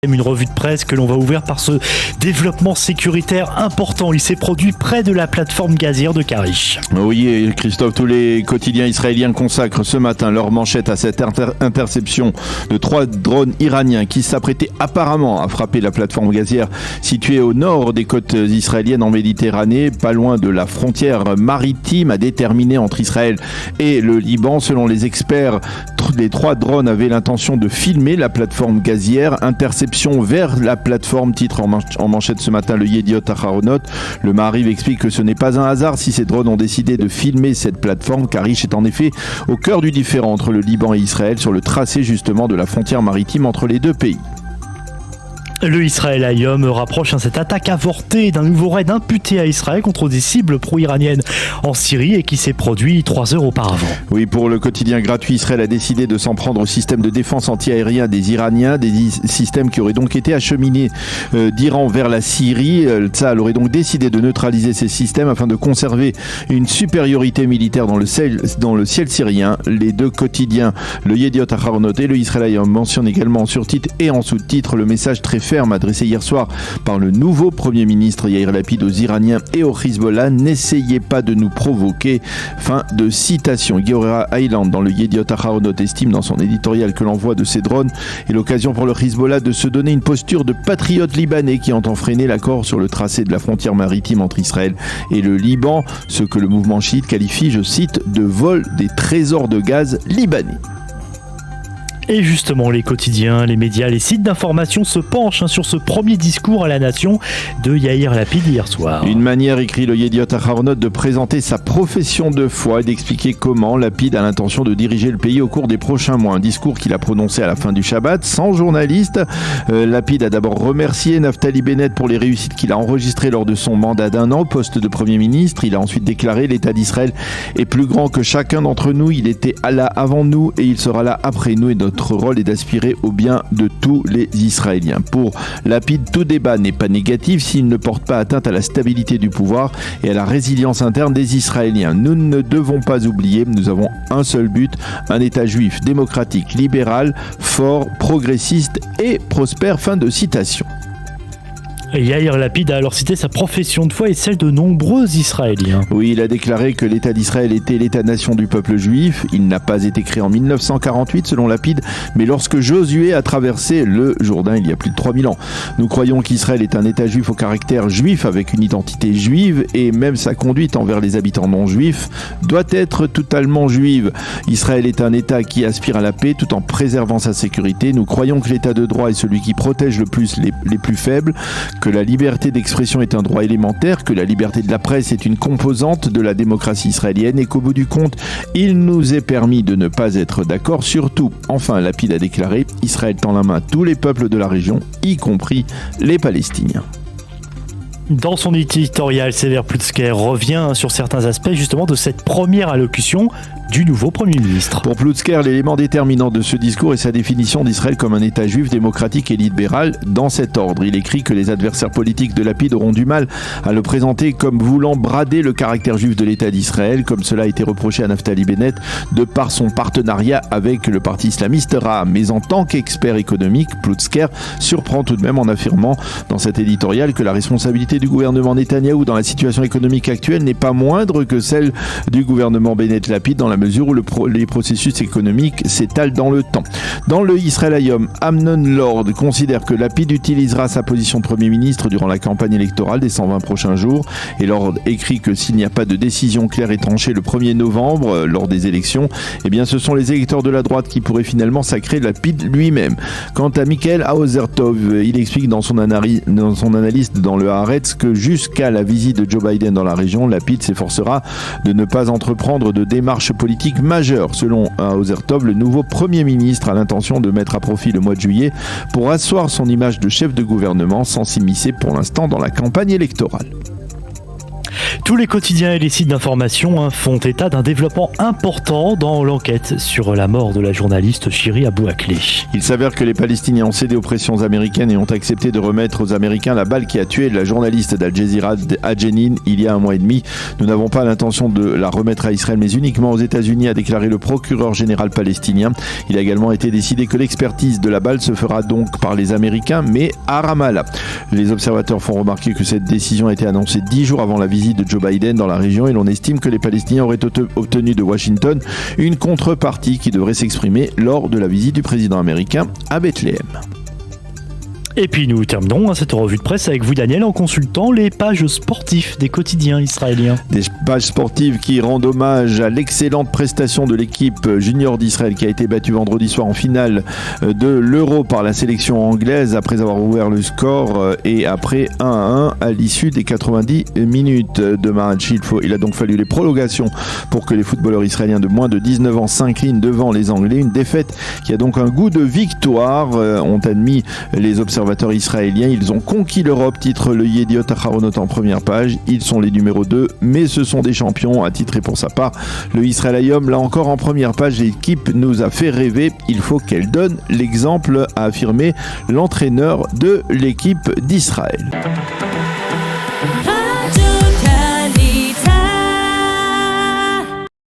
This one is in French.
Une revue de presse que l'on va ouvrir par ce développement sécuritaire important. Il s'est produit près de la plateforme gazière de Karish. Oui, Christophe, tous les quotidiens israéliens consacrent ce matin leur manchette à cette interception de 3 drones iraniens qui s'apprêtaient apparemment à frapper la plateforme gazière située au nord des côtes israéliennes en Méditerranée, pas loin de la frontière maritime à déterminer entre Israël et le Liban. Selon les experts, les 3 drones avaient l'intention de filmer la plateforme gazière. Interception vers la plateforme, titre en manchette ce matin le Yediot Aharonot. Le Maariv explique que ce n'est pas un hasard si ces drones ont décidé de filmer cette plateforme. Karish est en effet au cœur du différend entre le Liban et Israël sur le tracé justement de la frontière maritime entre les deux pays. Le Israël Hayom rapproche cette attaque avortée d'un nouveau raid imputé à Israël contre des cibles pro-iraniennes en Syrie et qui s'est produit 3 heures auparavant. Oui, pour le quotidien gratuit, Israël a décidé de s'en prendre au système de défense anti-aérien des Iraniens, des systèmes qui auraient donc été acheminés d'Iran vers la Syrie. Tsahal aurait donc décidé de neutraliser ces systèmes afin de conserver une supériorité militaire dans le ciel syrien. Les deux quotidiens, le Yediot Aharonot et le Israël Hayom, mentionnent également en surtitre et en sous-titre le message très ferme adressé hier soir par le nouveau Premier ministre Yair Lapid aux Iraniens et au Hezbollah. N'essayez pas de nous provoquer. Fin de citation. Giora Island dans le Yediot Aharonot estime dans son éditorial que l'envoi de ces drones est l'occasion pour le Hezbollah de se donner une posture de patriote libanais qui entend freiner l'accord sur le tracé de la frontière maritime entre Israël et le Liban, ce que le mouvement chiite qualifie, je cite, de vol des trésors de gaz libanais. Et justement, les quotidiens, les médias, les sites d'information se penchent sur ce premier discours à la nation de Yair Lapid hier soir. Une manière, écrit le Yediot Aharonot, de présenter sa profession de foi et d'expliquer comment Lapid a l'intention de diriger le pays au cours des prochains mois. Un discours qu'il a prononcé à la fin du Shabbat, sans journaliste. Lapid a d'abord remercié Naftali Bennett pour les réussites qu'il a enregistrées lors de son mandat d'1 an au poste de Premier ministre. Il a ensuite déclaré « L'État d'Israël est plus grand que chacun d'entre nous. Il était là avant nous et il sera là après nous. Et notre rôle est d'aspirer au bien de tous les Israéliens. » Pour Lapid, tout débat n'est pas négatif s'il ne porte pas atteinte à la stabilité du pouvoir et à la résilience interne des Israéliens. Nous ne devons pas oublier, nous avons un seul but, un État juif démocratique, libéral, fort, progressiste et prospère. Fin de citation. Yair Lapid a alors cité sa profession de foi et celle de nombreux Israéliens. Oui, il a déclaré que l'État d'Israël était l'État-nation du peuple juif. Il n'a pas été créé en 1948 selon Lapid, mais lorsque Josué a traversé le Jourdain il y a plus de 3000 ans. Nous croyons qu'Israël est un État juif au caractère juif avec une identité juive et même sa conduite envers les habitants non juifs doit être totalement juive. Israël est un État qui aspire à la paix tout en préservant sa sécurité. Nous croyons que l'État de droit est celui qui protège le plus les plus faibles, que la liberté d'expression est un droit élémentaire, que la liberté de la presse est une composante de la démocratie israélienne et qu'au bout du compte, il nous est permis de ne pas être d'accord sur tout. Enfin, Lapid a déclaré « Israël tend la main à tous les peuples de la région, y compris les Palestiniens ». Dans son éditorial, Sever Ploutsker revient sur certains aspects justement de cette première allocution du nouveau Premier ministre. Pour Ploutsker, l'élément déterminant de ce discours est sa définition d'Israël comme un État juif démocratique et libéral dans cet ordre. Il écrit que les adversaires politiques de Lapid auront du mal à le présenter comme voulant brader le caractère juif de l'État d'Israël, comme cela a été reproché à Naftali Bennett de par son partenariat avec le parti islamiste Ra'am. Mais en tant qu'expert économique, Ploutsker surprend tout de même en affirmant dans cet éditorial que la responsabilité du gouvernement Netanyahou dans la situation économique actuelle n'est pas moindre que celle du gouvernement Bennett-Lapid dans la mesure où les processus économiques s'étalent dans le temps. Dans le Israël Hayom, Amnon Lord considère que Lapid utilisera sa position de Premier ministre durant la campagne électorale des 120 prochains jours. Et Lord écrit que s'il n'y a pas de décision claire et tranchée le 1er novembre lors des élections, eh bien ce sont les électeurs de la droite qui pourraient finalement sacrer Lapid lui-même. Quant à Michael Hauser-Tov, il explique dans son analyse dans le Haaretz que jusqu'à la visite de Joe Biden dans la région, Lapid s'efforcera de ne pas entreprendre de démarches politiques majeures. Selon Hauser-Tov, le nouveau Premier ministre a l'intention de mettre à profit le mois de juillet pour asseoir son image de chef de gouvernement sans s'immiscer pour l'instant dans la campagne électorale. Tous les quotidiens et les sites d'information font état d'un développement important dans l'enquête sur la mort de la journaliste Shiri Abou Akleh. Il s'avère que les Palestiniens ont cédé aux pressions américaines et ont accepté de remettre aux Américains la balle qui a tué la journaliste d'Al Jazeera à Jenin il y a 1 mois et demi. Nous n'avons pas l'intention de la remettre à Israël, mais uniquement aux États-Unis, a déclaré le procureur général palestinien. Il a également été décidé que l'expertise de la balle se fera donc par les Américains, mais à Ramallah. Les observateurs font remarquer que cette décision a été annoncée 10 jours avant la visite de Joe Biden dans la région et l'on estime que les Palestiniens auraient obtenu de Washington une contrepartie qui devrait s'exprimer lors de la visite du président américain à Bethléem. Et puis nous terminons cette revue de presse avec vous, Daniel, en consultant les pages sportives des quotidiens israéliens. Des pages sportives qui rendent hommage à l'excellente prestation de l'équipe junior d'Israël qui a été battue vendredi soir en finale de l'Euro par la sélection anglaise après avoir ouvert le score et après 1-1 à l'issue des 90 minutes de match. Il a donc fallu les prolongations pour que les footballeurs israéliens de moins de 19 ans s'inclinent devant les Anglais. Une défaite qui a donc un goût de victoire, ont admis les observateurs israéliens. Ils ont conquis l'Europe, titre le Yediot Aharonot en première page. Ils sont les numéros 2, mais ce sont des champions, a titré pour sa part le Israël Hayom. Là encore en première page, l'équipe nous a fait rêver. Il faut qu'elle donne l'exemple, a affirmé l'entraîneur de l'équipe d'Israël.